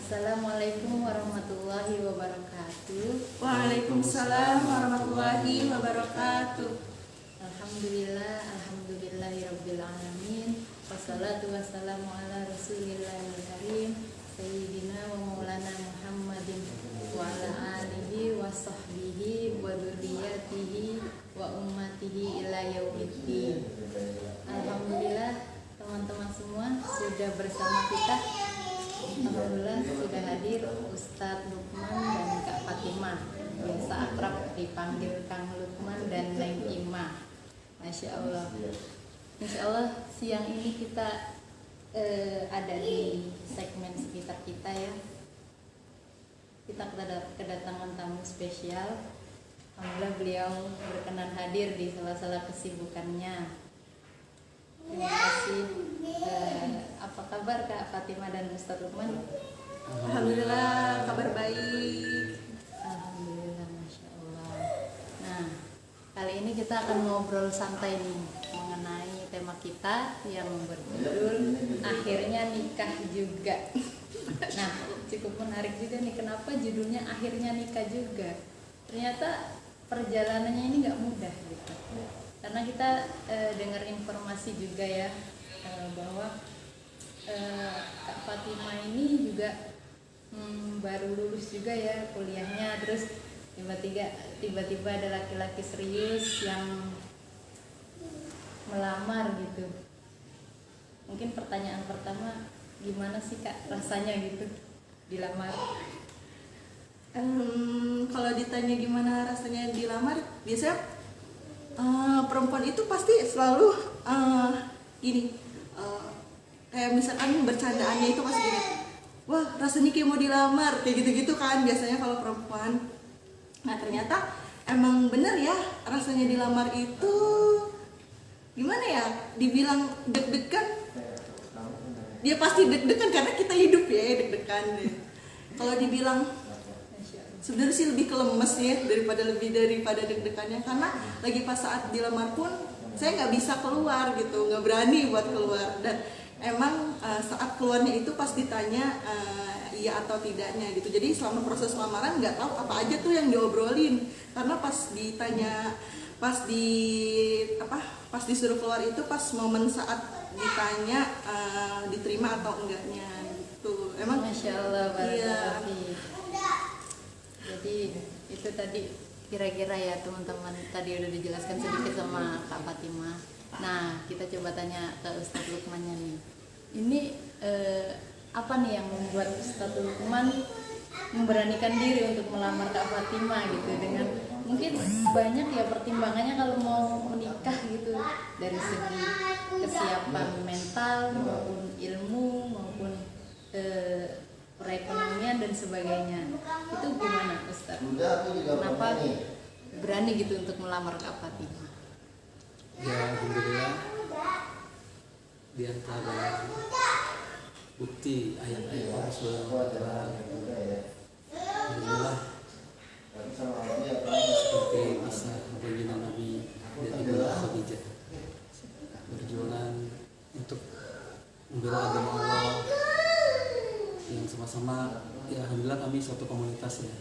Assalamualaikum warahmatullahi wabarakatuh. Waalaikumsalam warahmatullahi wabarakatuh. Alhamdulillahirabbil alamin. Wassalatu wassalamu ala Rasulillahil karim sayyidina wa maulana Muhammadin wa ala alihi wa sahbihi wa dzurriyyatihi wa ummatihi ila yaumiddin. Alhamdulillah teman-teman semua sudah bersama kita. Alhamdulillah sudah hadir Ustadz Lukman dan Kak Fatimah, biasa akrab dipanggil Kang Lukman dan Neng Ima. Masya Allah. Insya Allah siang ini kita ada di segmen sekitar kita ya. Kita kedatangan tamu spesial. Alhamdulillah beliau berkenan hadir di sela-sela kesibukannya. Terima kasih. Apa kabar Kak Fatimah dan Ustadz Lukman? Alhamdulillah kabar baik. Alhamdulillah, Masya Allah. Nah, kali ini kita akan ngobrol santai nih mengenai tema kita yang berjudul Akhirnya Nikah Juga. Nah, cukup menarik juga nih, kenapa judulnya Akhirnya Nikah Juga. Ternyata perjalanannya ini nggak mudah gitu. Karena kita dengar informasi juga ya bahwa Kak Fatimah ini juga baru lulus juga ya kuliahnya, terus tiba-tiba ada laki-laki serius yang melamar gitu. Mungkin pertanyaan pertama, gimana sih Kak rasanya gitu dilamar? Kalau ditanya gimana rasanya dilamar, biasanya perempuan itu pasti selalu gini, kayak misalkan bercandaannya itu pasti gini, wah rasanya kayak mau dilamar, kayak gitu-gitu kan biasanya kalau perempuan. Nah ternyata emang bener ya, rasanya dilamar itu gimana ya, dibilang deg-degan, dia pasti deg-degan karena kita hidup ya deg-degan deh. Kalau dibilang sebenarnya sih lebih ke lemes ya daripada deg-degannya, karena lagi pas saat dilamar pun saya nggak bisa keluar gitu, nggak berani buat keluar, dan emang saat keluarnya itu pas ditanya iya atau tidaknya gitu. Jadi selama proses lamaran nggak tahu apa aja tuh yang diobrolin, karena pas ditanya, pas disuruh keluar itu pas momen saat ditanya diterima atau enggaknya gitu. Emang Masya Allah, iya. Jadi itu tadi kira-kira ya teman-teman, tadi udah dijelaskan sedikit sama Kak Fatimah. Nah kita coba tanya ke Ustadz Lukmannya nih. Ini apa nih yang membuat Ustadz Lukman memberanikan diri untuk melamar Kak Fatimah gitu, dengan mungkin banyak ya pertimbangannya kalau mau menikah gitu, dari segi kesiapan mental maupun ilmu maupun perekonomian dan sebagainya. Itu gimana Ustaz? Kenapa berani gitu untuk melamar Kak Fatimah? Ya alhamdulillah, di antara bukti ayat-ayat Allah Subhanahu wa taala, alhamdulillah seperti kisah baginda Nabi dan Ibu Khadijah berjualan untuk membela agama Allah, yang sama-sama ya alhamdulillah kami suatu komunitas ya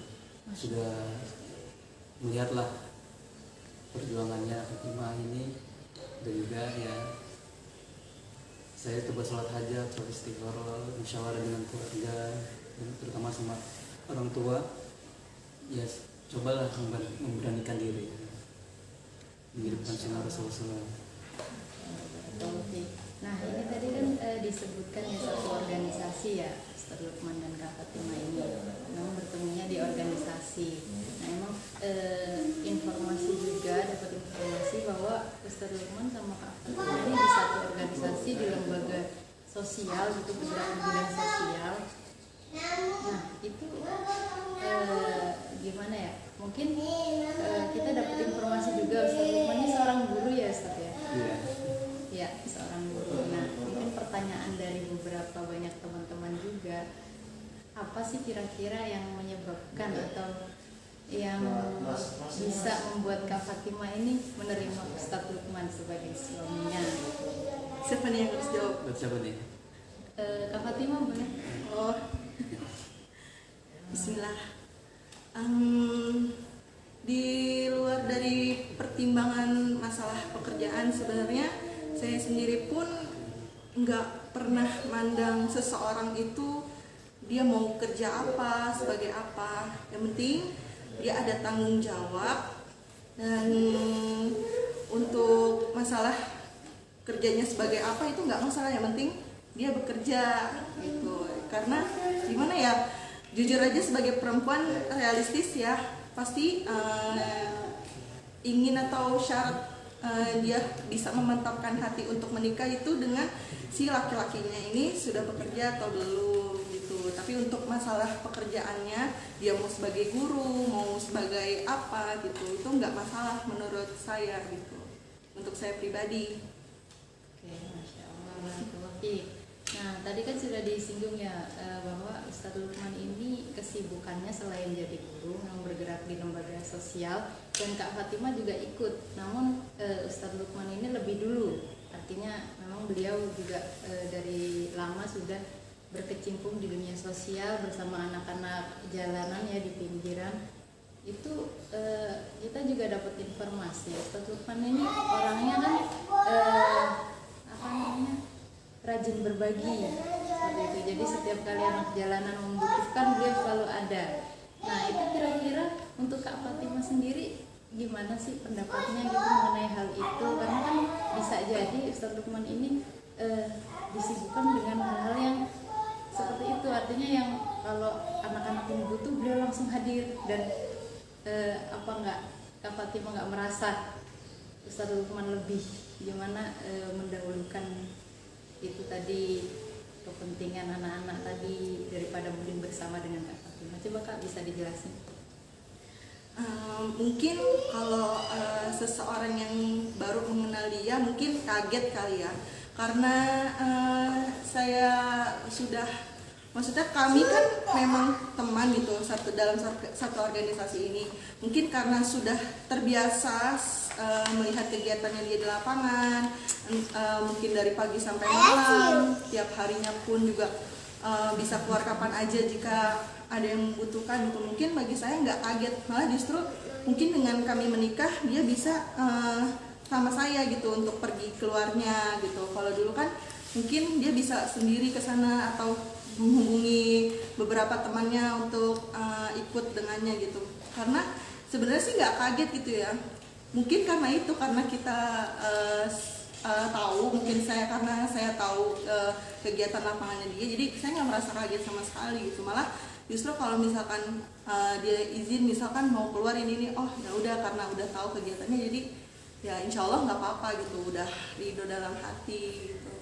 sudah melihatlah perjuangannya Fatimah ini, dan juga ya saya coba sholat hajat, sholat istighfar, musyawarah dengan keluarga dan terutama sama orang tua, ya cobalah memberanikan diri menghidupkan sunnah Rasulullah. Nah ini tadi kan disebutkan ya satu organisasi ya Ustaz Lukman dan Kak Fatimah ini memang bertemunya di organisasi. Nah emang dapat informasi bahwa Ustaz Lukman sama Kak Fatimah ini di satu organisasi, di lembaga sosial gitu, bergerak di bidang sosial. Nah itu gimana ya, mungkin kita dapat informasi juga Ustaz Lukman ini seorang guru ya Ustaz ya. Iya. Ya, seorang guru. Nah, mungkin pertanyaan dari beberapa banyak teman-teman juga, apa sih kira-kira yang menyebabkan atau yang bisa membuat Kak Fatimah ini menerima Ustadz Lukman sebagai suaminya? Siapa nih yang harus jawab? Buat siapa nih? Kak Fatimah boleh? Oh, Bismillah. Di luar dari pertimbangan masalah pekerjaan, sebenarnya saya sendiri pun nggak pernah mandang seseorang itu dia mau kerja apa, sebagai apa. Yang penting dia ada tanggung jawab, dan untuk masalah kerjanya sebagai apa itu nggak masalah, yang penting dia bekerja gitu. Karena gimana ya, jujur aja sebagai perempuan realistis ya, pasti ingin atau syarat dia bisa memantapkan hati untuk menikah itu dengan si laki-lakinya ini sudah bekerja atau belum gitu. Tapi untuk masalah pekerjaannya, dia mau sebagai guru, mau sebagai apa gitu, itu nggak masalah menurut saya gitu, untuk saya pribadi. Oke, Masya Allah, barakallahu fiik. Nah, tadi kan sudah disinggung ya bahwa Ustadz Lukman ini kesibukannya selain jadi guru, yang bergerak di lembaga sosial, dan Kak Fatimah juga ikut. Namun Ustadz Lukman ini lebih dulu, artinya memang beliau juga dari lama sudah berkecimpung di dunia sosial bersama anak-anak jalanan ya di pinggiran. Itu kita juga dapat informasi Ustadz Lukman ini orangnya kan apa namanya, rajin berbagi seperti itu. Jadi setiap kali anak jalanan membutuhkan, beliau selalu ada. Nah, itu kira-kira untuk Kak Fatimah sendiri gimana sih pendapatnya gitu mengenai hal itu? Karena kan bisa jadi Ustadz Lukman ini disibukkan dengan hal-hal yang seperti itu, artinya yang kalau anak-anak ini butuh beliau langsung hadir. Dan apa enggak, Kak Fatimah nggak merasa Ustadz Lukman lebih gimana mendahulukan itu tadi, kepentingan anak-anak tadi daripada mungkin bersama dengan Kak Fatimah? Coba Kak bisa dijelasin. Mungkin kalau seseorang yang baru mengenal dia mungkin kaget kali ya, karena saya sudah, maksudnya kami kan memang teman gitu dalam satu organisasi ini. Mungkin karena sudah terbiasa melihat kegiatannya dia di lapangan, mungkin dari pagi sampai malam, tiap harinya pun juga bisa keluar kapan aja jika ada yang membutuhkan gitu. Mungkin bagi saya nggak kaget, malah justru mungkin dengan kami menikah dia bisa sama saya gitu untuk pergi keluarnya gitu. Kalau dulu kan mungkin dia bisa sendiri ke sana atau menghubungi beberapa temannya untuk ikut dengannya gitu. Karena sebenarnya sih nggak kaget gitu ya. Mungkin karena itu, karena kita tahu, mungkin karena saya tahu kegiatan lapangannya dia, jadi saya nggak merasa kaget sama sekali gitu. Malah justru kalau misalkan dia izin, misalkan mau keluar ini, oh ya udah, karena udah tahu kegiatannya, jadi ya insya Allah nggak apa-apa gitu, udah ridho dalam hati gitu.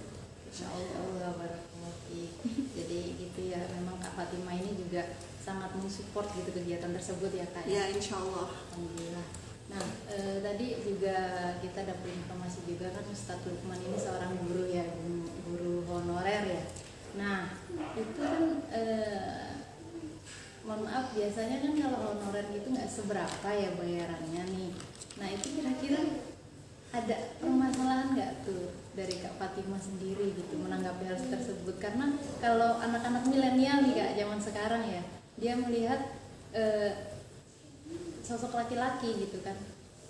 Insya Allah, barakallahu fiik. Jadi gitu ya, memang Kak Fatimah ini juga sangat mensupport gitu kegiatan tersebut ya Kak? Ya insya Allah. Alhamdulillah. Nah, tadi juga kita dapat informasi juga kan Ustadz Lukman ini seorang guru ya, guru honorer ya. Nah, itu kan mohon maaf, biasanya kan kalau honorer gitu nggak seberapa ya bayarannya nih. Nah, itu kira-kira ada permasalahan nggak tuh dari Kak Fatimah sendiri gitu menanggapi hal tersebut? Karena kalau anak-anak milenial nih Kak, zaman sekarang ya, dia melihat sosok laki-laki gitu kan,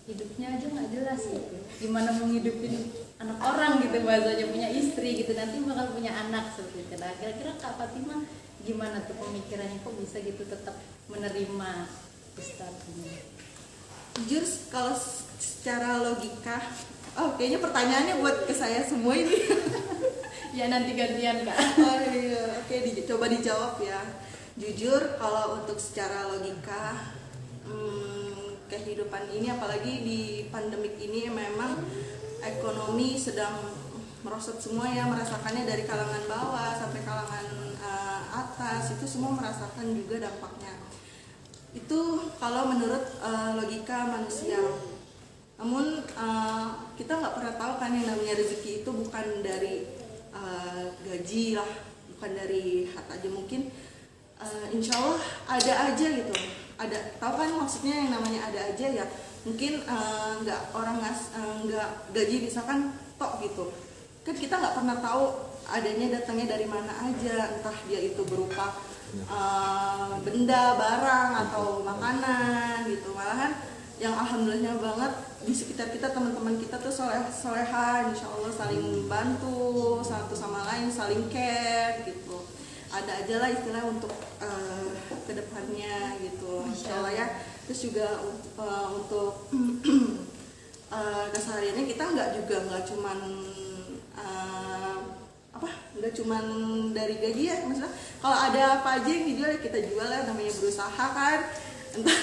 hidupnya aja nggak jelas gitu, gimana mau ngidupin anak orang gitu, bahasanya punya istri gitu, nanti bakal punya anak seperti itu. Nah, kira-kira Kak Fatimah gimana tuh pemikirannya, kok bisa gitu tetap menerima Ustadz ini? Jujur kalau secara logika, kayaknya pertanyaannya buat ke saya semua ini. Ya nanti gantian Kak. Oh iya, oke, coba dijawab ya. Jujur kalau untuk secara logika, kehidupan ini apalagi di pandemik ini memang ekonomi sedang merosot semua ya, merasakannya dari kalangan bawah sampai kalangan atas, itu semua merasakan juga dampaknya. Itu kalau menurut logika manusia. Namun kita nggak pernah tahu kan yang namanya rezeki itu bukan dari gaji lah, bukan dari harta aja. Mungkin insya Allah ada aja gitu, ada, tahu kan maksudnya yang namanya ada aja ya. Mungkin nggak nggak gaji misalkan tok gitu kan, kita nggak pernah tahu adanya datangnya dari mana aja, entah dia itu berupa benda, barang atau makanan gitu. Malahan yang alhamdulillahnya banget di sekitar kita, teman-teman kita tuh solehan, insya Allah saling bantu satu sama lain, saling care gitu. Ada aja lah istilah untuk kedepannya gitu, insya Allah ya. Terus juga untuk kesehariannya kita nggak cuman dari gaji ya, maksudnya kalau ada apa aja yang dijual ya kita jual lah, namanya berusaha kan. Entah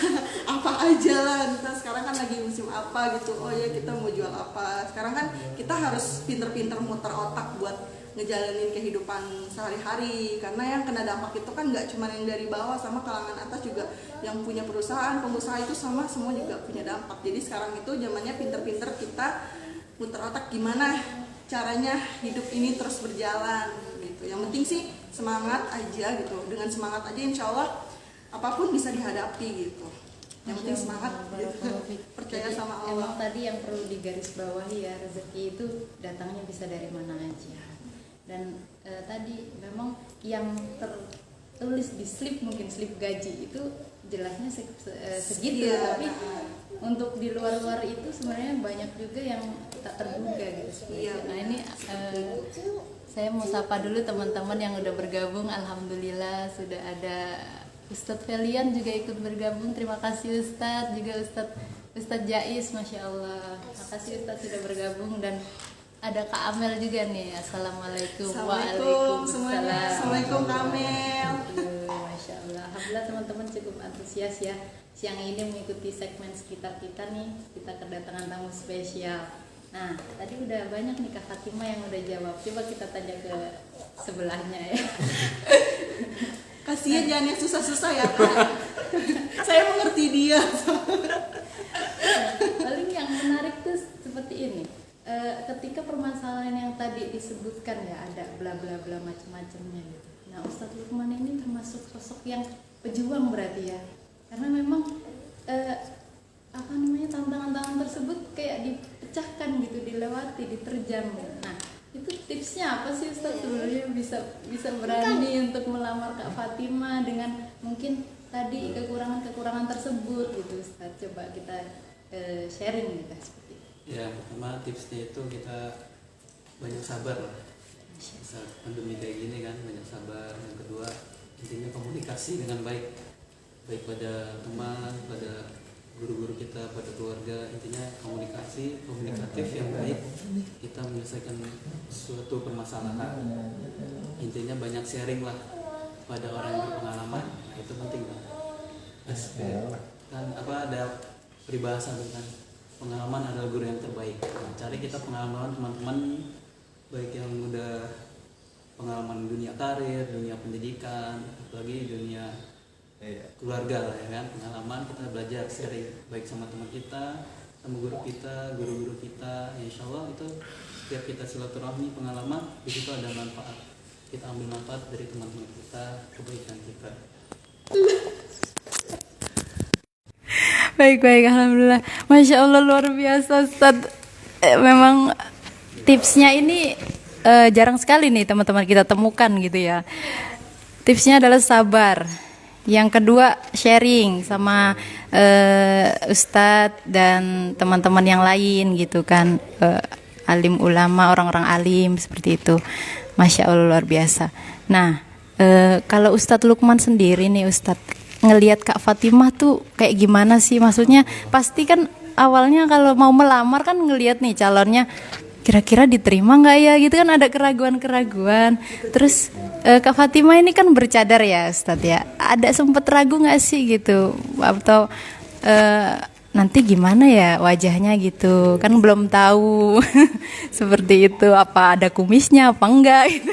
apa aja lah, entah sekarang kan lagi musim apa gitu, oh ya kita mau jual apa. Sekarang kan kita harus pinter-pinter muter otak buat ngejalanin kehidupan sehari-hari, karena yang kena dampak itu kan nggak cuma yang dari bawah, sama kalangan atas juga, yang punya perusahaan, pengusaha itu sama semua juga punya dampak. Jadi sekarang itu zamannya pinter-pinter kita muter otak gimana caranya hidup ini terus berjalan gitu. Yang penting sih semangat aja gitu, dengan semangat aja insya Allah apapun bisa dihadapi gitu. Yang penting semangat gitu. Percaya sama Allah. Emang tadi yang perlu digarisbawahi ya, rezeki itu datangnya bisa dari mana aja. Dan tadi memang yang tertulis di slip, mungkin slip gaji itu jelasnya segitu, tapi untuk di luar-luar itu sebenarnya banyak juga yang tak terduga gitu. Nah ini saya mau sapa dulu teman-teman yang udah bergabung. Alhamdulillah sudah ada Ustadz Felian juga ikut bergabung. Terima kasih Ustadz, juga Ustadz Jais, Masya Allah. Terima kasih Ustadz sudah bergabung. Dan ada Kak Amel juga nih. Assalamualaikum. Semuanya. Assalamualaikum Kak Amel. Masya Allah. Alhamdulillah teman-teman cukup antusias ya. Siang ini mengikuti segmen sekitar kita nih. Kita kedatangan tamu spesial. Nah, tadi udah banyak nih Kak Fatimah yang udah jawab. Coba kita tanya ke sebelahnya ya. Kasihan jangan yang susah-susah ya Kak. Saya mengerti dia. Paling yang menarik tuh seperti ini. Ketika permasalahan yang tadi disebutkan ya, ada bla bla bla macam-macamnya gitu. Nah, Ustadz Lukman ini termasuk sosok yang pejuang berarti ya. Karena memang tantangan-tantangan tersebut kayak dipecahkan gitu, dilewati, diterjang. Nah, itu tipsnya apa sih Ustadz sebenarnya bisa berani untuk melamar Kak Fatimah dengan mungkin tadi kekurangan tersebut gitu Ustadz. Coba kita sharing gitu seperti itu. Ya, pertama tipsnya itu kita banyak sabar lah. Saat pandemi kayak gini kan banyak sabar. Yang kedua intinya komunikasi dengan baik pada teman, pada guru-guru kita, pada keluarga. Intinya komunikatif yang baik, kita menyelesaikan suatu permasalahan. Intinya banyak sharing lah pada orang yang berpengalaman. Nah, itu penting lah. Kan ada peribahasa kan, pengalaman adalah guru yang terbaik. Nah, cari kita pengalaman teman-teman baik yang udah pengalaman dunia karir, dunia pendidikan, apalagi dunia keluarga lah ya kan. Pengalaman kita belajar sharing baik sama teman kita, sama guru kita, insya Allah itu setiap kita silaturahmi pengalaman di situ ada manfaat. Kita ambil manfaat dari teman-teman kita, kebaikan kita. Baik, alhamdulillah. Masya Allah luar biasa Ustadz. Memang tipsnya ini jarang sekali nih teman-teman kita temukan gitu ya. Tipsnya adalah sabar. Yang kedua sharing sama Ustadz dan teman-teman yang lain gitu kan, alim ulama, orang-orang alim seperti itu. Masya Allah luar biasa. Nah, kalau Ustadz Lukman sendiri nih Ustadz, ngelihat Kak Fatimah tuh kayak gimana sih? Maksudnya pasti kan awalnya kalau mau melamar kan ngelihat nih calonnya, kira-kira diterima nggak ya gitu kan, ada keraguan-keraguan. Terus Kak Fatimah ini kan bercadar ya Ustadz ya, ada sempet ragu nggak sih gitu, atau nanti gimana ya wajahnya gitu kan, belum tahu. Seperti itu, apa ada kumisnya apa enggak gitu.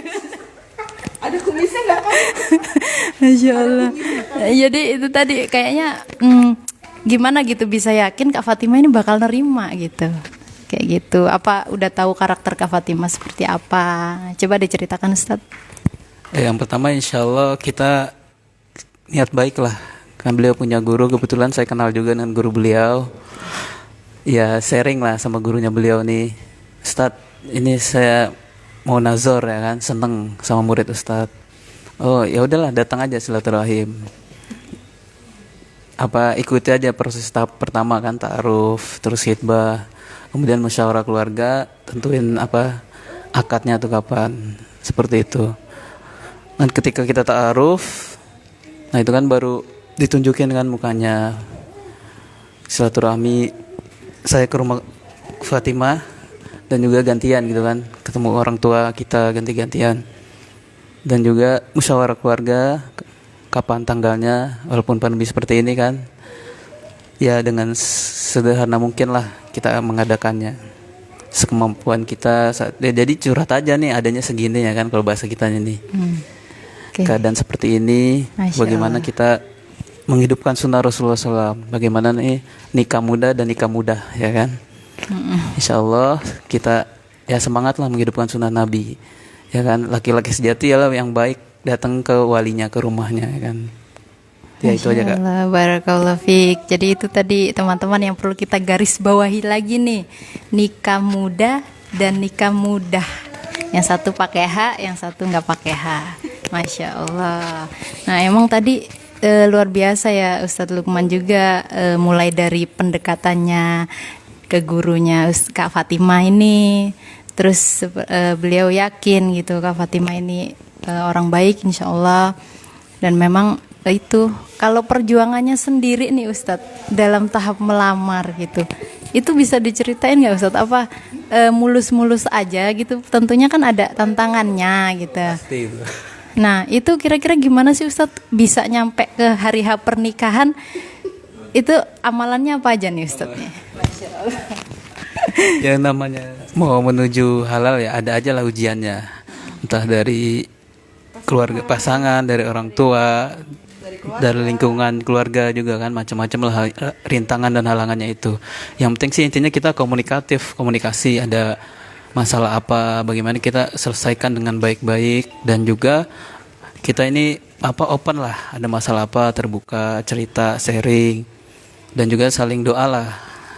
Ada kumisnya nggak kan? Masya Allah. Jadi itu tadi kayaknya gimana gitu bisa yakin Kak Fatimah ini bakal nerima gitu, kayak gitu. Apa udah tahu karakter Kak Fatimah seperti apa? Coba diceritakan Ustadz. Yang pertama insya Allah kita niat baik lah. Kan beliau punya guru, kebetulan saya kenal juga dengan guru beliau. Ya sharing lah sama gurunya beliau nih. Ustadz, ini saya mau nazor ya kan, seneng sama murid Ustadz. Oh ya udahlah, datang aja silaturahim. Ikuti aja proses tahap pertama kan, ta'aruf, terus khitbah, kemudian musyawarah keluarga, tentuin akadnya tuh kapan, seperti itu. Dan ketika kita ta'aruf, nah itu kan baru ditunjukin kan mukanya, silaturahmi, saya ke rumah Fatimah dan juga gantian gitu kan, ketemu orang tua kita ganti-gantian, dan juga musyawarah keluarga kapan tanggalnya, walaupun pandemi seperti ini kan ya, dengan sederhana mungkin lah kita mengadakannya sekemampuan kita jadi curhat aja nih, adanya segini ya kan, kalau bahasa kita ini keadaan seperti ini, bagaimana kita menghidupkan sunnah Rasulullah SAW, bagaimana nih nikah muda dan nikah mudah ya kan. Insya Allah kita ya semangat lah menghidupkan sunnah Nabi ya kan, laki-laki sejati lah yang baik datang ke walinya, ke rumahnya ya kan. Ya itu aja Kak. Barakallahu fiik. Jadi itu tadi teman-teman yang perlu kita garis bawahi lagi nih, nikah muda dan nikah mudah. Yang satu pakai H, yang satu nggak pakai H. Masya Allah. Nah emang tadi luar biasa ya Ustadz Lukman juga, mulai dari pendekatannya ke gurunya Kak Fatimah ini, terus beliau yakin gitu Kak Fatimah ini orang baik insya Allah. Dan memang itu kalau perjuangannya sendiri nih Ustadz dalam tahap melamar gitu, itu bisa diceritain nggak Ustadz, mulus-mulus aja gitu? Tentunya kan ada tantangannya gitu. Pasti itu. Nah itu kira-kira gimana sih Ustadz bisa nyampe ke hari H pernikahan? Itu amalannya apa aja nih Ustadz? Masya Allah. Yang namanya mau menuju halal ya ada aja lah ujiannya, entah dari keluarga pasangan, dari orang tua, dari lingkungan keluarga juga kan, macam-macam lah rintangan dan halangannya itu. Yang penting sih intinya kita komunikasi, ada masalah apa, bagaimana kita selesaikan dengan baik-baik, dan juga kita ini open lah, ada masalah apa terbuka, cerita, sharing, dan juga saling doa lah,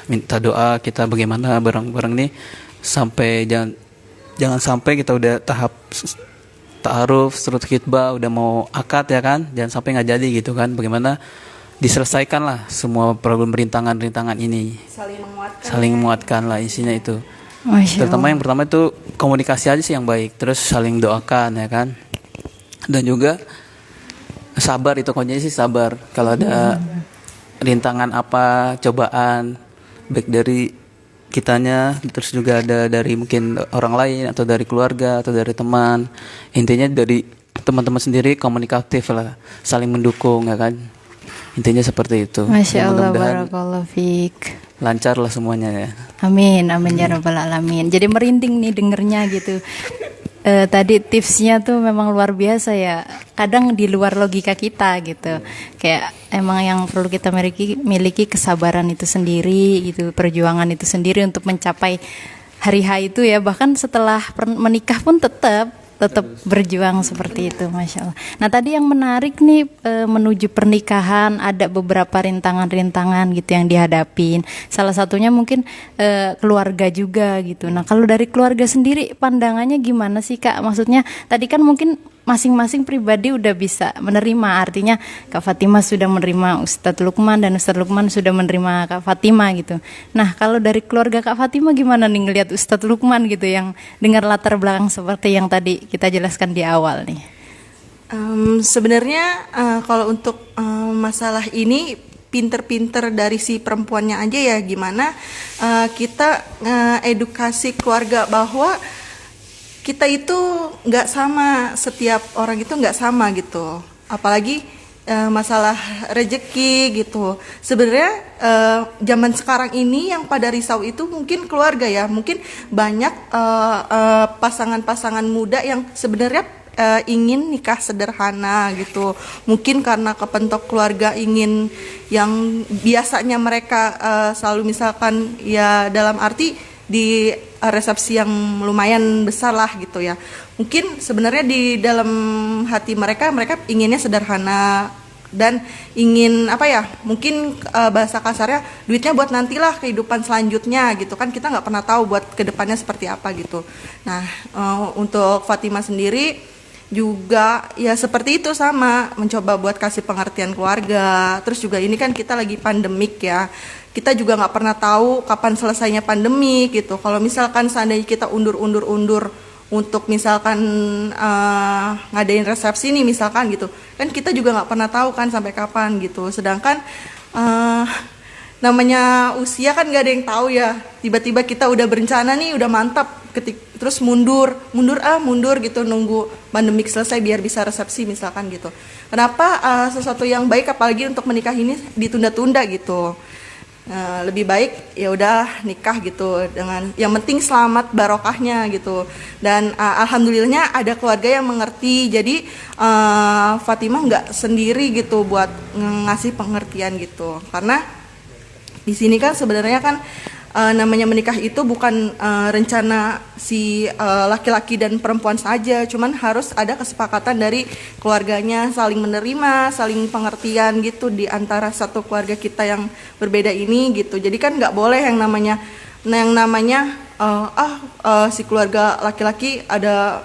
minta doa kita bagaimana bareng-bareng nih sampai jangan sampai kita udah tahap ta'aruf, terus khitbah, udah mau akad ya kan, jangan sampai nggak jadi gitu kan. Bagaimana diselesaikan lah semua problem rintangan ini, saling menguatkan lah isinya itu. Terutama yang pertama itu komunikasi aja sih yang baik, terus saling doakan ya kan, dan juga sabar, itu kuncinya sih sabar. Kalau ada rintangan apa, cobaan baik dari kitanya, terus juga ada dari mungkin orang lain atau dari keluarga atau dari teman, intinya dari teman-teman sendiri komunikatif lah, saling mendukung ya kan, intinya seperti itu. Masya Allah, barakallahu fiik. Lancar lah semuanya ya. Amin, amin ya rabbal alamin. Jadi merinding nih dengernya gitu. Tadi tipsnya tuh memang luar biasa ya. Kadang di luar logika kita gitu. Kayak emang yang perlu kita miliki kesabaran itu sendiri gitu, perjuangan itu sendiri untuk mencapai hari H itu ya. Bahkan setelah menikah pun tetap berjuang seperti itu, Masya Allah. Nah tadi yang menarik nih, menuju pernikahan ada beberapa rintangan-rintangan gitu yang dihadapin. Salah satunya mungkin keluarga juga gitu. Nah kalau dari keluarga sendiri pandangannya gimana sih Kak? Maksudnya tadi kan mungkin masing-masing pribadi udah bisa menerima, artinya Kak Fatimah sudah menerima Ustadz Lukman dan Ustadz Lukman sudah menerima Kak Fatimah gitu. Nah kalau dari keluarga Kak Fatimah gimana nih ngelihat Ustadz Lukman gitu, yang dengar latar belakang seperti yang tadi kita jelaskan di awal nih? Sebenarnya kalau untuk masalah ini pinter-pinter dari si perempuannya aja ya, gimana kita edukasi keluarga bahwa kita itu nggak sama, setiap orang itu nggak sama gitu, apalagi masalah rezeki gitu. Sebenarnya zaman sekarang ini yang pada risau itu mungkin keluarga ya, mungkin banyak pasangan-pasangan muda yang sebenarnya ingin nikah sederhana gitu, mungkin karena kepentok keluarga ingin yang biasanya mereka selalu misalkan ya dalam arti di resepsi yang lumayan besar lah gitu ya. Mungkin sebenarnya di dalam hati mereka inginnya sederhana dan ingin mungkin bahasa kasarnya duitnya buat nantilah kehidupan selanjutnya gitu kan, kita nggak pernah tahu buat kedepannya seperti apa gitu. Nah untuk Fatimah sendiri juga ya seperti itu, sama mencoba buat kasih pengertian keluarga. Terus juga ini kan kita lagi pandemik ya, kita juga nggak pernah tahu kapan selesainya pandemi gitu. Kalau misalkan seandainya kita undur untuk misalkan ngadain resepsi nih misalkan gitu, kan kita juga nggak pernah tahu kan sampai kapan gitu. Sedangkan namanya usia kan nggak ada yang tahu ya, tiba-tiba kita udah berencana nih, udah mantap, terus mundur gitu, nunggu pandemik selesai biar bisa resepsi misalkan gitu. Kenapa sesuatu yang baik apalagi untuk menikah ini ditunda-tunda gitu? Lebih baik ya udah nikah gitu, dengan yang penting selamat barokahnya gitu. Dan alhamdulillahnya ada keluarga yang mengerti, jadi Fatimah nggak sendiri gitu buat ngasih pengertian gitu. Karena di sini kan sebenarnya kan namanya menikah itu bukan rencana si laki-laki dan perempuan saja, cuman harus ada kesepakatan dari keluarganya, saling menerima, saling pengertian gitu di antara satu keluarga kita yang berbeda ini gitu. Jadi kan nggak boleh yang namanya si keluarga laki-laki ada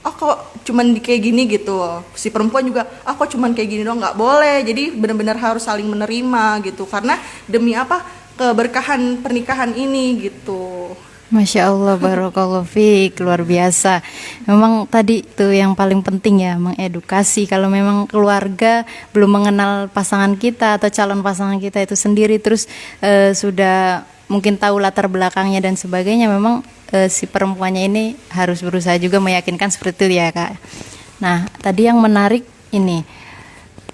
kok cuman kayak gini gitu, si perempuan juga kok cuman kayak gini dong, nggak boleh. Jadi benar-benar harus saling menerima gitu, karena demi apa, keberkahan pernikahan ini gitu. Masya Allah, barakallahu fiik, luar biasa. Memang tadi tuh yang paling penting ya, mengedukasi. Kalau memang keluarga belum mengenal pasangan kita atau calon pasangan kita itu sendiri, terus sudah mungkin tahu latar belakangnya dan sebagainya, memang si perempuannya ini harus berusaha juga meyakinkan seperti itu ya Kak. Nah tadi yang menarik ini,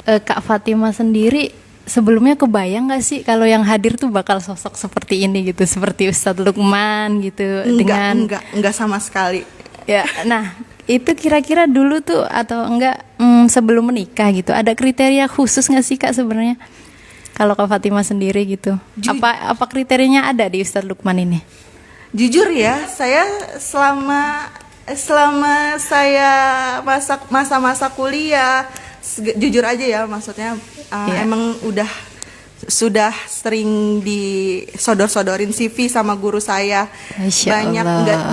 Kak Fatimah sendiri sebelumnya kebayang gak sih kalau yang hadir tuh bakal sosok seperti ini gitu, seperti Ustadz Lukman gitu? Enggak sama sekali ya. Nah itu kira-kira dulu tuh atau enggak sebelum menikah gitu, ada kriteria khusus gak sih Kak sebenarnya kalau Kak Fatimah sendiri gitu? Apa kriterianya ada di Ustadz Lukman ini? Jujur ya, saya selama saya masa-masa kuliah, jujur aja ya, maksudnya emang sudah sering disodor-sodorin CV sama guru saya. Banyak,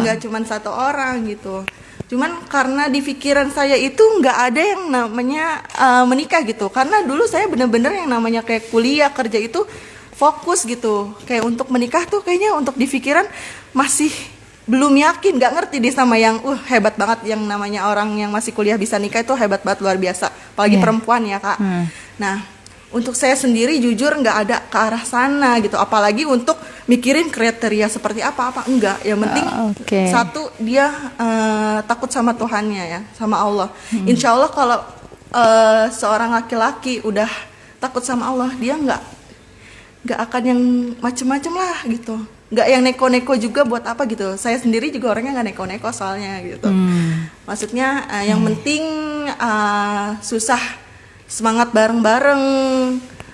nggak cuma satu orang gitu. Cuman karena di pikiran saya itu nggak ada yang namanya menikah gitu, karena dulu saya bener-bener yang namanya kayak kuliah kerja itu fokus gitu. Kayak untuk menikah tuh kayaknya untuk di pikiran masih belum yakin, nggak ngerti deh sama yang hebat banget, yang namanya orang yang masih kuliah bisa nikah itu hebat banget, luar biasa, apalagi perempuan ya Kak. Nah untuk saya sendiri jujur nggak ada ke arah sana gitu, apalagi untuk mikirin kriteria seperti apa enggak. Yang penting satu, dia takut sama Tuhannya ya, sama Allah. Insya Allah kalau seorang laki-laki udah takut sama Allah, dia nggak akan yang macem-macem lah gitu, nggak yang neko-neko juga buat apa gitu. Saya sendiri juga orangnya nggak neko-neko soalnya gitu. Maksudnya yang penting susah semangat bareng-bareng,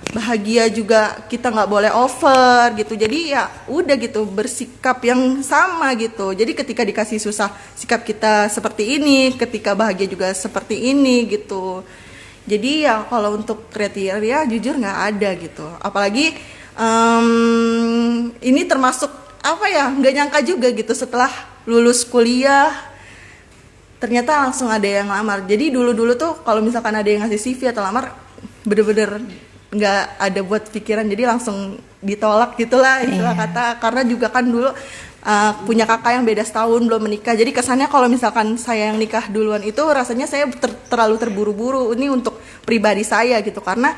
bahagia juga kita nggak boleh over gitu. Jadi ya udah gitu, bersikap yang sama gitu. Jadi ketika dikasih susah sikap kita seperti ini, ketika bahagia juga seperti ini gitu. Jadi ya kalau untuk kriteria jujur nggak ada gitu. Apalagi ini termasuk apa ya, nggak nyangka juga gitu, setelah lulus kuliah ternyata langsung ada yang lamar. Jadi dulu tuh kalau misalkan ada yang ngasih CV atau lamar, bener-bener nggak ada buat pikiran, jadi langsung ditolak gitulah istilah kata. Karena juga kan dulu punya kakak yang beda setahun belum menikah, jadi kesannya kalau misalkan saya yang nikah duluan itu rasanya saya terlalu terburu-buru. Ini untuk pribadi saya gitu, karena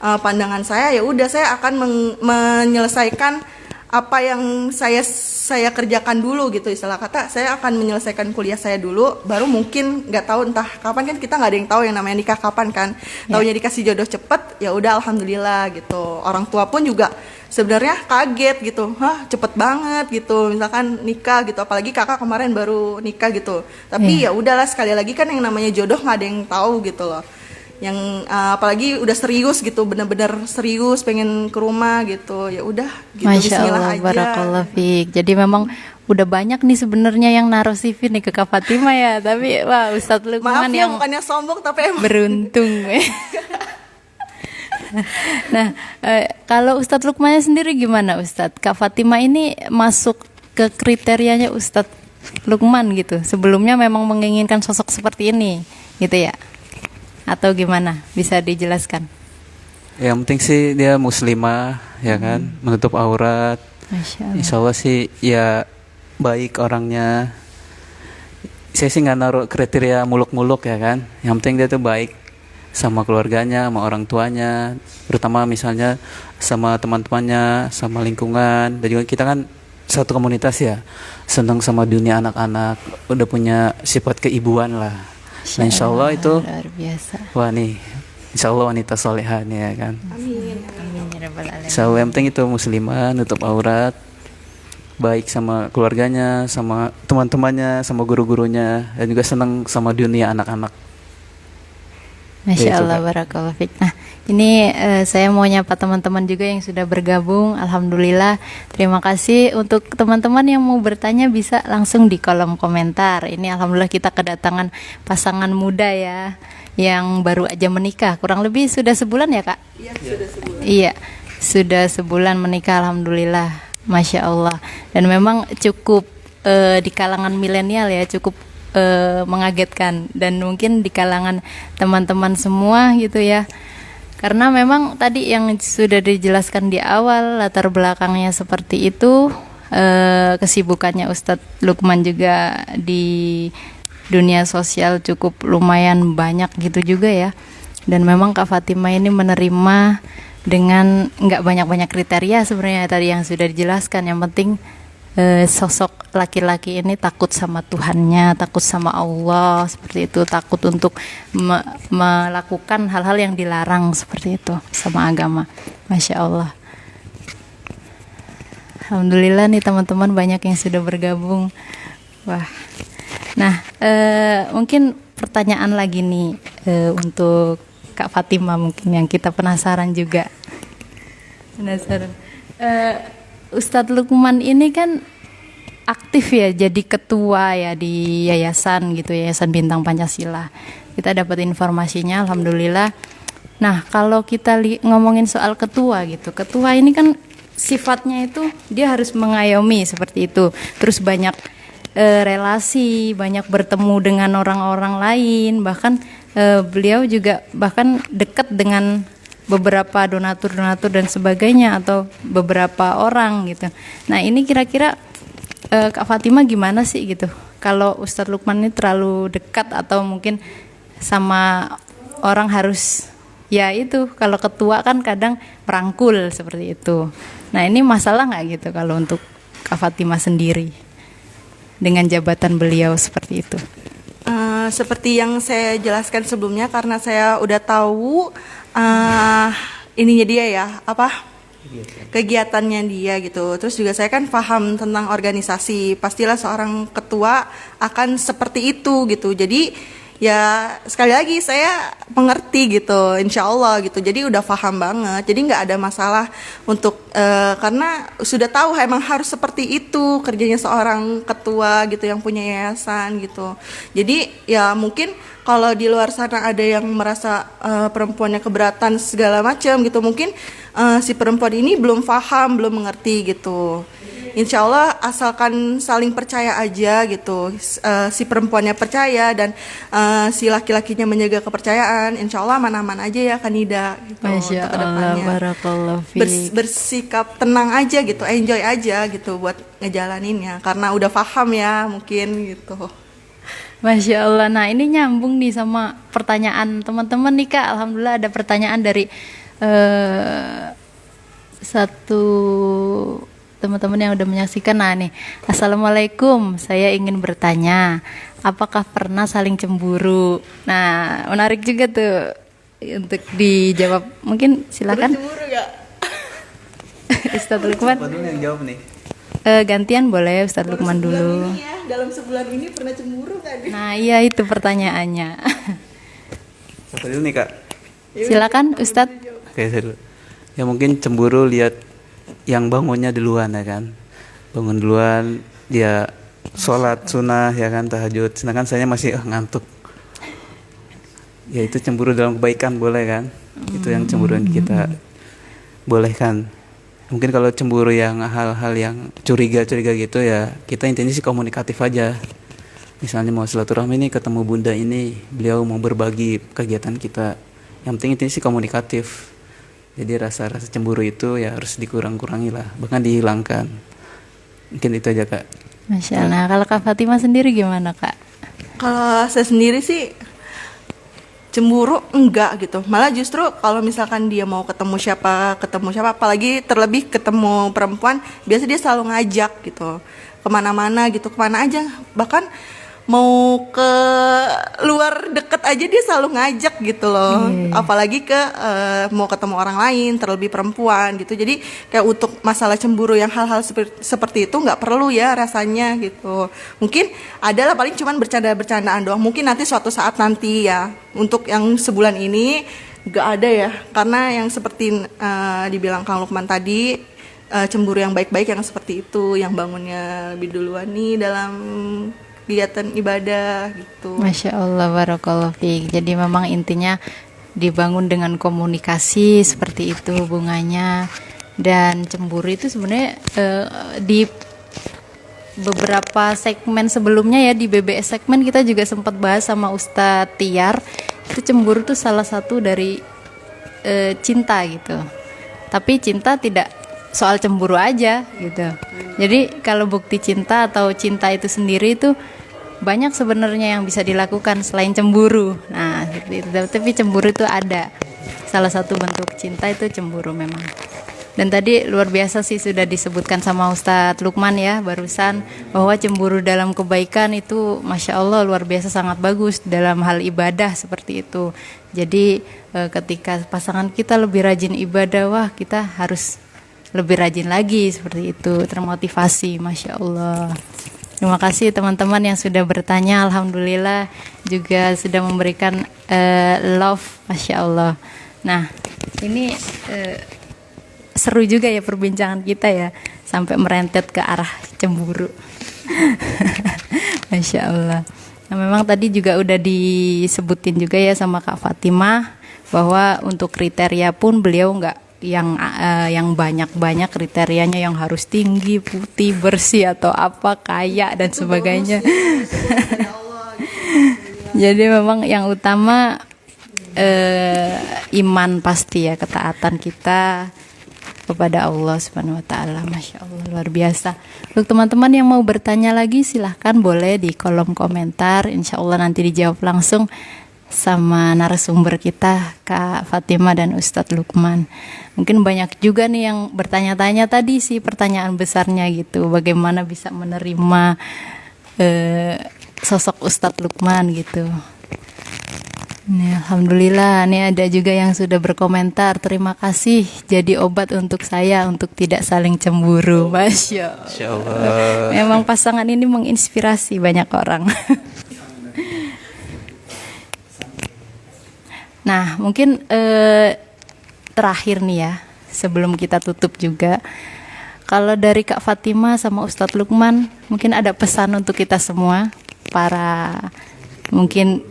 pandangan saya ya udah, saya akan menyelesaikan apa yang saya kerjakan dulu gitu, istilah kata. Saya akan menyelesaikan kuliah saya dulu, baru mungkin nggak tahu entah kapan, kan kita nggak ada yang tahu yang namanya nikah kapan kan. Taunya dikasih jodoh cepet, ya udah alhamdulillah gitu. Orang tua pun juga sebenarnya kaget gitu, cepet banget gitu misalkan nikah gitu, apalagi kakak kemarin baru nikah gitu. Tapi ya udahlah, sekali lagi kan yang namanya jodoh nggak ada yang tahu gitu loh. Yang apalagi udah serius gitu, bener-bener serius pengen ke rumah gitu, ya udah gitu. Masya Allah, barakallahu fiik. Jadi memang udah banyak nih sebenarnya yang naruh CV nih ke Kak Fatimah ya, tapi wah Ustadz Lukman yang bukannya sombong tapi emang beruntung. Nah kalau Ustadz Lukmannya sendiri gimana Ustadz? Kak Fatimah ini masuk ke kriterianya Ustadz Lukman gitu? Sebelumnya memang menginginkan sosok seperti ini gitu ya? Atau gimana? Bisa dijelaskan? Yang penting sih dia muslimah ya kan, menutup aurat. Masya Allah. Insya Allah sih ya baik orangnya. Saya sih nggak naruh kriteria muluk-muluk ya kan. Yang penting dia tuh baik sama keluarganya, sama orang tuanya, terutama misalnya sama teman-temannya, sama lingkungan. Dan juga kita kan satu komunitas ya, senang sama dunia anak-anak, udah punya sifat keibuan lah. Nah, insya Allah itu luar biasa. wah nih, insya Allah wanita solehah nih ya kan. Amin. Amin ya rabbal alamin. Insya Allah yang penting itu muslimah, nutup aurat, baik sama keluarganya, sama teman-temannya, sama guru-gurunya, dan juga senang sama dunia anak-anak. Masya Ya, itu, Allah, Kak. barakallah fiik. Nah, ini saya mau nyapa teman-teman juga yang sudah bergabung. Alhamdulillah, terima kasih. Untuk teman-teman yang mau bertanya bisa langsung di kolom komentar. Ini alhamdulillah kita kedatangan pasangan muda ya, yang baru aja menikah. Kurang lebih sudah sebulan ya Kak? Iya, sudah sebulan. Iya, sudah sebulan menikah, alhamdulillah, masya Allah. Dan memang cukup di kalangan milenial ya, cukup mengagetkan, dan mungkin di kalangan teman-teman semua gitu ya. Karena memang tadi yang sudah dijelaskan di awal, latar belakangnya seperti itu, kesibukannya Ustadz Lukman juga di dunia sosial cukup lumayan banyak gitu juga ya. Dan memang Kak Fatimah ini menerima dengan nggak banyak-banyak kriteria sebenarnya tadi yang sudah dijelaskan. Yang penting sosok laki-laki ini takut sama Tuhannya, takut sama Allah, seperti itu, takut untuk melakukan hal-hal yang dilarang seperti itu sama agama. Masya Allah. Alhamdulillah nih teman-teman banyak yang sudah bergabung. Wah. Nah, mungkin pertanyaan lagi nih untuk Kak Fatimah, mungkin yang kita penasaran juga. Penasaran. Ustadz Lukman ini kan aktif ya, jadi ketua ya di yayasan gitu, Yayasan Bintang Pancasila. Kita dapat informasinya, alhamdulillah. Nah, kalau kita ngomongin soal ketua gitu, ketua ini kan sifatnya itu dia harus mengayomi seperti itu. Terus banyak relasi, banyak bertemu dengan orang-orang lain, bahkan beliau juga bahkan dekat dengan beberapa donatur-donatur dan sebagainya, atau beberapa orang gitu. Nah, ini kira-kira Kak Fatimah gimana sih gitu? Kalau Ustadz Lukman ini terlalu dekat, atau mungkin sama orang harus ya itu, kalau ketua kan kadang merangkul seperti itu. Nah, ini masalah nggak gitu kalau untuk Kak Fatimah sendiri dengan jabatan beliau seperti itu? Seperti yang saya jelaskan sebelumnya, karena saya udah tahu ininya dia ya, kegiatannya dia gitu. Terus juga saya kan paham tentang organisasi, pastilah seorang ketua akan seperti itu gitu. Jadi ya sekali lagi saya mengerti gitu, insya Allah gitu. Jadi udah paham banget, jadi nggak ada masalah untuk karena sudah tahu emang harus seperti itu kerjanya seorang ketua gitu yang punya yayasan gitu. Jadi ya mungkin kalau di luar sana ada yang merasa perempuannya keberatan segala macam gitu, mungkin si perempuan ini belum paham, belum mengerti gitu. Insya Allah asalkan saling percaya aja gitu, si perempuannya percaya dan si laki-lakinya menjaga kepercayaan, insya Allah aman-aman aja ya Kanida gitu. Masya Allah, barakallahu fiik. Bersikap tenang aja gitu, enjoy aja gitu buat ngejalaninnya, karena udah paham ya mungkin gitu. Masya Allah. Nah, ini nyambung nih sama pertanyaan teman-teman nih Kak. Alhamdulillah ada pertanyaan dari satu teman-teman yang udah menyaksikan. Nah nih, Assalamualaikum, saya ingin bertanya, apakah pernah saling cemburu? Nah, menarik juga tuh untuk dijawab. Mungkin silakan. Cemburu gak? Ustadz Lukman. Siapa dulu yang jawab nih? Gantian boleh Ustadz Lukman dulu. Ini ya, dalam sebulan ini pernah cemburu gak? Nah, iya itu pertanyaannya. Siapa dulu nih, Kak? Silakan Ustadz. Oke, saya dulu. Ya mungkin cemburu lihat yang bangunnya duluan ya kan. Bangun duluan, dia sholat sunnah ya kan, tahajud. Sedangkan saya masih ngantuk. Ya itu cemburu dalam kebaikan boleh kan. Itu yang cemburu yang kita bolehkan. Mungkin kalau cemburu yang hal-hal yang curiga-curiga gitu ya, kita intinya sih komunikatif aja. Misalnya mau silaturahmi nih ketemu bunda ini, beliau mau berbagi kegiatan kita. Yang penting intinya sih komunikatif. Jadi rasa-rasa cemburu itu ya harus dikurang-kurangi lah, bahkan dihilangkan. Mungkin itu aja Kak. Masya Allah. Nah, kalau Kak Fatimah sendiri gimana Kak? Kalau saya sendiri sih cemburu enggak gitu, malah justru kalau misalkan dia mau ketemu siapa, apalagi terlebih ketemu perempuan, biasa dia selalu ngajak gitu kemana-mana gitu, kemana aja, bahkan mau ke luar deket aja dia selalu ngajak gitu loh. Apalagi ke mau ketemu orang lain, terlebih perempuan gitu. Jadi kayak untuk masalah cemburu yang hal-hal seperti itu nggak perlu ya rasanya gitu. Mungkin adalah paling cuman bercanda-bercandaan doang. Mungkin nanti suatu saat nanti ya. Untuk yang sebulan ini nggak ada ya, karena yang seperti dibilang Kang Lukman tadi, cemburu yang baik-baik yang seperti itu, yang bangunnya lebih duluan nih dalam kegiatan ibadah gitu. Masya Allah, barakallahu fiik. Jadi memang intinya dibangun dengan komunikasi seperti itu hubungannya. Dan cemburu itu sebenarnya di beberapa segmen sebelumnya ya, di BBS segmen kita juga sempat bahas sama Ustadz Tiar. Itu cemburu itu salah satu dari cinta gitu. Tapi cinta tidak soal cemburu aja gitu. Jadi kalau bukti cinta atau cinta itu sendiri itu banyak sebenarnya yang bisa dilakukan selain cemburu. Nah, gitu. Tapi cemburu itu ada. Salah satu bentuk cinta itu cemburu memang. Dan tadi luar biasa sih sudah disebutkan sama Ustadz Lukman ya barusan, bahwa cemburu dalam kebaikan itu Masya Allah luar biasa, sangat bagus dalam hal ibadah seperti itu. Jadi ketika pasangan kita lebih rajin ibadah, wah kita harus lebih rajin lagi seperti itu, termotivasi. Masya Allah. Terima kasih teman-teman yang sudah bertanya. Alhamdulillah juga sudah memberikan love. Masya Allah. Nah ini seru juga ya perbincangan kita ya, sampai merentet ke arah cemburu. Masya Allah. Nah, memang tadi juga udah disebutin juga ya sama Kak Fatimah, bahwa untuk kriteria pun beliau nggak yang banyak-banyak kriterianya yang harus tinggi, putih, bersih atau apa, kaya dan sebagainya. Jadi memang yang utama iman pasti ya, ketaatan kita kepada Allah Subhanahu wa taala. Masya Allah, luar biasa. Untuk teman-teman yang mau bertanya lagi silahkan boleh di kolom komentar. Insya Allah nanti dijawab langsung sama narasumber kita Kak Fatimah dan Ustadz Lukman. Mungkin banyak juga nih yang bertanya-tanya tadi sih, pertanyaan besarnya gitu, bagaimana bisa menerima sosok Ustadz Lukman gitu. Nih, alhamdulillah, nih ada juga yang sudah berkomentar, terima kasih jadi obat untuk saya untuk tidak saling cemburu. Masya Allah. Memang pasangan ini menginspirasi banyak orang. Nah, mungkin terakhir nih ya, sebelum kita tutup juga, kalau dari Kak Fatimah sama Ustadz Lukman, mungkin ada pesan untuk kita semua, para mungkin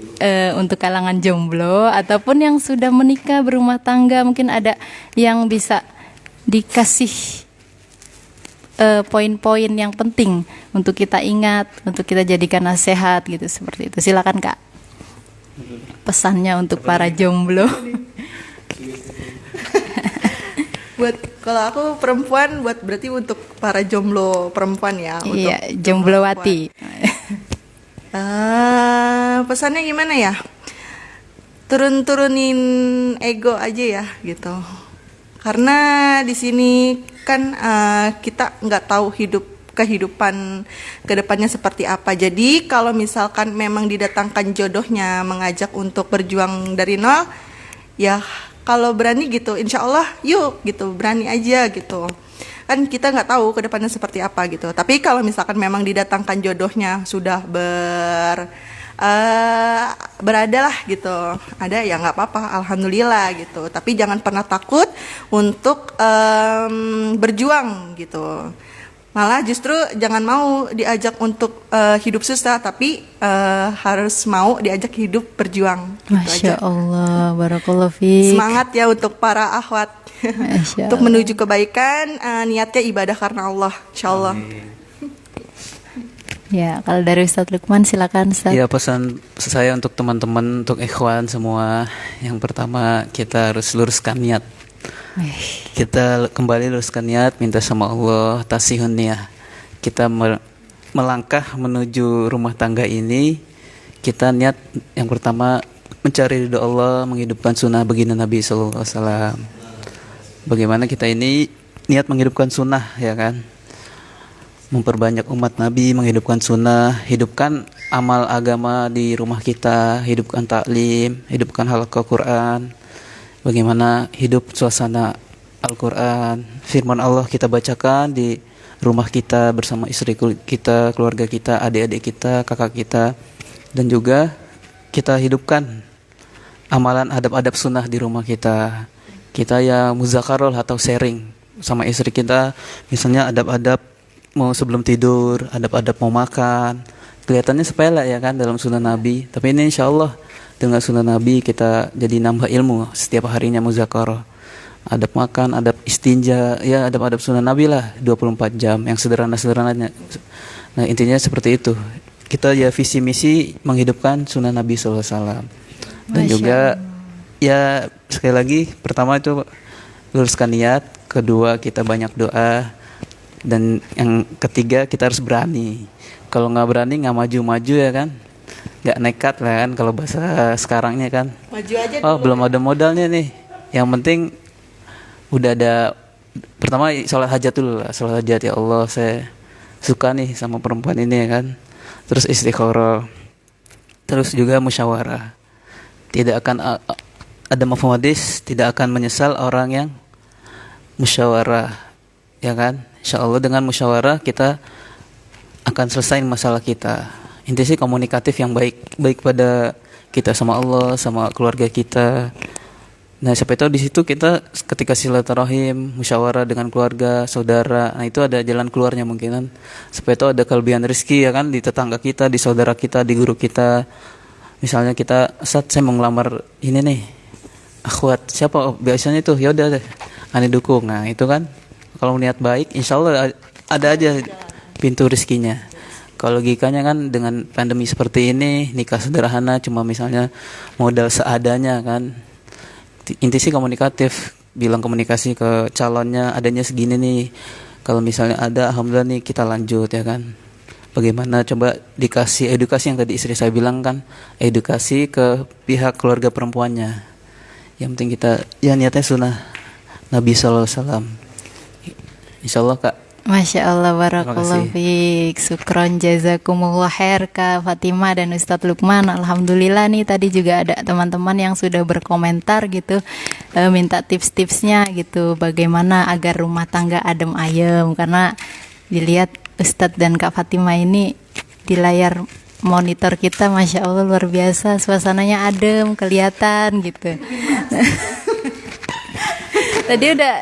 untuk kalangan jomblo ataupun yang sudah menikah berumah tangga, mungkin ada yang bisa dikasih poin-poin yang penting untuk kita ingat, untuk kita jadikan nasihat gitu, seperti itu. Silakan Kak. Pesannya untuk para jomblo. Buat kalau aku perempuan, berarti untuk para jomblo perempuan ya. Iya, jomblowati. Pesannya gimana ya? Turunin ego aja ya gitu. Karena di sini kan kita nggak tahu kehidupan kedepannya seperti apa. Jadi kalau misalkan memang didatangkan jodohnya mengajak untuk berjuang dari nol, ya kalau berani gitu, insya Allah yuk gitu, berani aja gitu. Kan kita nggak tahu kedepannya seperti apa gitu. Tapi kalau misalkan memang didatangkan jodohnya sudah berada lah gitu, ada ya nggak apa-apa, alhamdulillah gitu. Tapi jangan pernah takut untuk berjuang gitu. Malah justru jangan mau diajak untuk hidup susah, tapi harus mau diajak hidup berjuang. Gitu Masya aja. Allah, barakallahu fiik. Semangat ya untuk para akhwat Masya untuk Allah. menuju kebaikan, niatnya ibadah karena Allah, insya Allah. Ya, kalau dari Ustadz Lukman silakan Ustadz. Ya, pesan saya untuk teman-teman, untuk ikhwan semua, yang pertama kita harus luruskan niat. Kita kembali luruskan niat, minta sama Allah tasihun niyah. Kita melangkah menuju rumah tangga ini, kita niat yang pertama mencari ridho Allah, menghidupkan sunnah baginda Nabi sallallahu alaihi wasallam. Bagaimana kita ini niat menghidupkan sunnah, ya kan? Memperbanyak umat Nabi, menghidupkan sunnah, hidupkan amal agama di rumah kita, hidupkan taklim, hidupkan halaqah Quran. Bagaimana hidup suasana Al-Quran, firman Allah kita bacakan di rumah kita bersama istri kita, keluarga kita, adik-adik kita, kakak kita. Dan juga kita hidupkan amalan adab-adab sunnah di rumah kita. Kita ya muzakarol atau sharing sama istri kita, misalnya adab-adab mau sebelum tidur, adab-adab mau makan. Kelihatannya sepele ya kan dalam sunnah Nabi, tapi ini insya Allah dengan sunnah Nabi kita jadi nambah ilmu setiap harinya muzakarah. Adab makan, adab istinja, ya adab-adab sunnah Nabi lah 24 jam yang sederhana-sederhananya. Nah intinya seperti itu. Kita ya visi misi menghidupkan sunnah Nabi SAW. Dan juga ya sekali lagi pertama itu luruskan niat, kedua kita banyak doa, dan yang ketiga kita harus berani. Kalau nggak berani nggak maju-maju ya kan, nggak nekat lah kan kalau bahasa sekarangnya kan. Maju aja Oh dulu. belum ada modalnya nih, yang penting udah ada. Pertama sholat hajat dulu lah, sholat hajat, ya Allah saya suka nih sama perempuan ini ya kan. Terus istikharah, terus juga musyawarah. Tidak akan ada mafhum hadis, tidak akan menyesal orang yang musyawarah, ya kan. Insya Allah dengan musyawarah kita akan selesai masalah kita. Intinya sih komunikatif yang baik pada kita sama Allah, sama keluarga kita. Nah siapa tahu di situ kita ketika silaturahim, musyawarah dengan keluarga, saudara, nah itu ada jalan keluarnya mungkin kan. Siapa tahu ada kelebihan rezeki ya kan, di tetangga kita, di saudara kita, di guru kita. Misalnya kita, Ustaz saya mau ngelamar ini nih, akhwat siapa? Oh, biasanya tuh ya udah deh, ane dukung. Nah itu kan kalau niat baik, insya Allah ada aja pintu rezekinya. Kalau logikanya kan dengan pandemi seperti ini, nikah sederhana cuma misalnya modal seadanya kan. Inti sih komunikatif, bilang komunikasi ke calonnya, adanya segini nih. Kalau misalnya ada, alhamdulillah nih kita lanjut ya kan. Bagaimana coba dikasih edukasi yang tadi istri saya bilang kan, edukasi ke pihak keluarga perempuannya. Yang penting kita ya niatnya sunnah Nabi sallallahu alaihi wasallam. Insyaallah Kak. Masya Allah, barakallahu fiik. Syukron jazakumullah khair Kak Fatimah dan Ustadz Lukman. Alhamdulillah nih tadi juga ada teman-teman yang sudah berkomentar gitu, minta tips-tipsnya gitu, bagaimana agar rumah tangga adem ayem. Karena dilihat Ustadz dan Kak Fatimah ini di layar monitor kita, Masya Allah luar biasa, suasananya adem, kelihatan gitu. Tadi udah,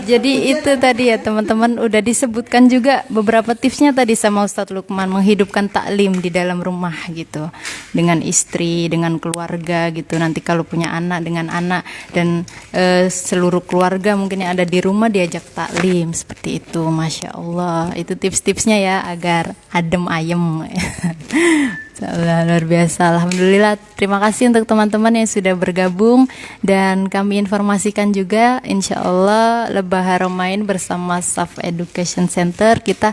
jadi itu tadi ya teman-teman udah disebutkan juga beberapa tipsnya tadi sama Ustadz Lukman, menghidupkan taklim di dalam rumah gitu, dengan istri, dengan keluarga gitu. Nanti kalau punya anak dengan anak dan seluruh keluarga mungkin yang ada di rumah diajak taklim seperti itu. Masya Allah, itu tips-tipsnya ya agar adem ayem. Luar biasa, alhamdulillah. Terima kasih untuk teman-teman yang sudah bergabung, dan kami informasikan juga insya Allah Lebah Haramain bersama Saf Education Center kita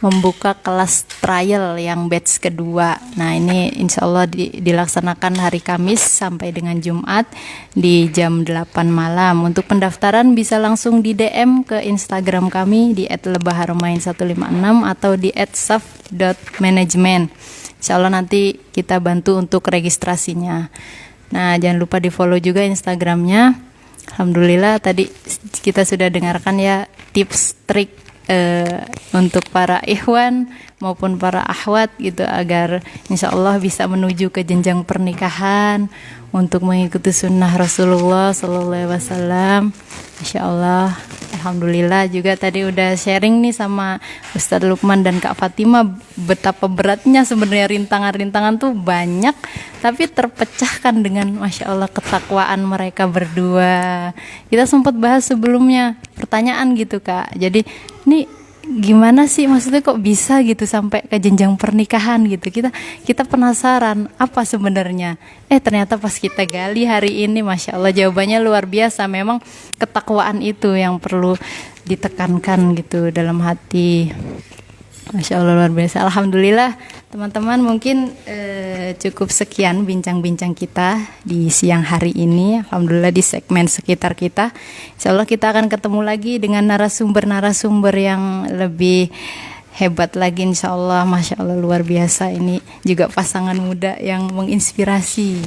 membuka kelas trial yang batch kedua. Nah ini insya Allah dilaksanakan hari Kamis sampai dengan Jumat di jam 8 malam. Untuk pendaftaran bisa langsung di DM ke Instagram kami di @lebaharamain156 atau di @saf.management. Insya Allah nanti kita bantu untuk registrasinya. Nah jangan lupa di follow juga Instagramnya. Alhamdulillah tadi kita sudah dengarkan ya tips trik untuk para ikhwan, maupun para akhwat gitu agar insya Allah bisa menuju ke jenjang pernikahan untuk mengikuti sunnah Rasulullah Sallallahu Alaihi Wasallam. Masya Allah, alhamdulillah juga tadi udah sharing nih sama Ustadz Lukman dan Kak Fatima betapa beratnya sebenarnya rintangan-rintangan tuh banyak, tapi terpecahkan dengan Masya Allah ketakwaan mereka berdua. Kita sempat bahas sebelumnya pertanyaan gitu Kak, jadi ini gimana sih maksudnya kok bisa gitu sampai ke jenjang pernikahan gitu, kita penasaran apa sebenarnya. Ternyata pas kita gali hari ini Masya Allah jawabannya luar biasa. Memang ketakwaan itu yang perlu ditekankan gitu dalam hati. Masya Allah luar biasa. Alhamdulillah teman-teman, mungkin cukup sekian bincang-bincang kita di siang hari ini. Alhamdulillah di segmen sekitar kita. Insya Allah kita akan ketemu lagi dengan narasumber-narasumber yang lebih hebat lagi insya Allah. Masya Allah luar biasa, ini juga pasangan muda yang menginspirasi.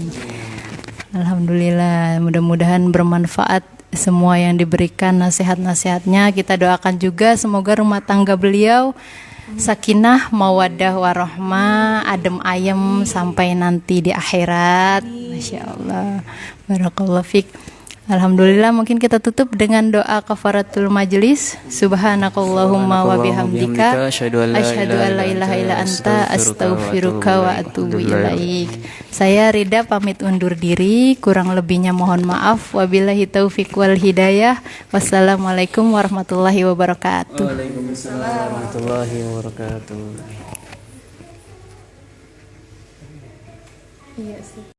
Alhamdulillah, mudah-mudahan bermanfaat semua yang diberikan nasihat-nasihatnya. Kita doakan juga semoga rumah tangga beliau sakinah, mawaddah, warahmah, adem ayem sampai nanti di akhirat. Masya Allah, barakallahu fiik. Alhamdulillah, mungkin kita tutup dengan doa kafaratul majlis. Subhanakallahumma wa bihamdika asyhadu an la ilaha illa anta astaghfiruka wa atubu ilaik. Saya Rida pamit undur diri, kurang lebihnya mohon maaf. Wabillahi taufiq wal hidayah. Wassalamualaikum warahmatullahi wabarakatuh. Waalaikumsalam warahmatullahi wabarakatuh. Iya sih.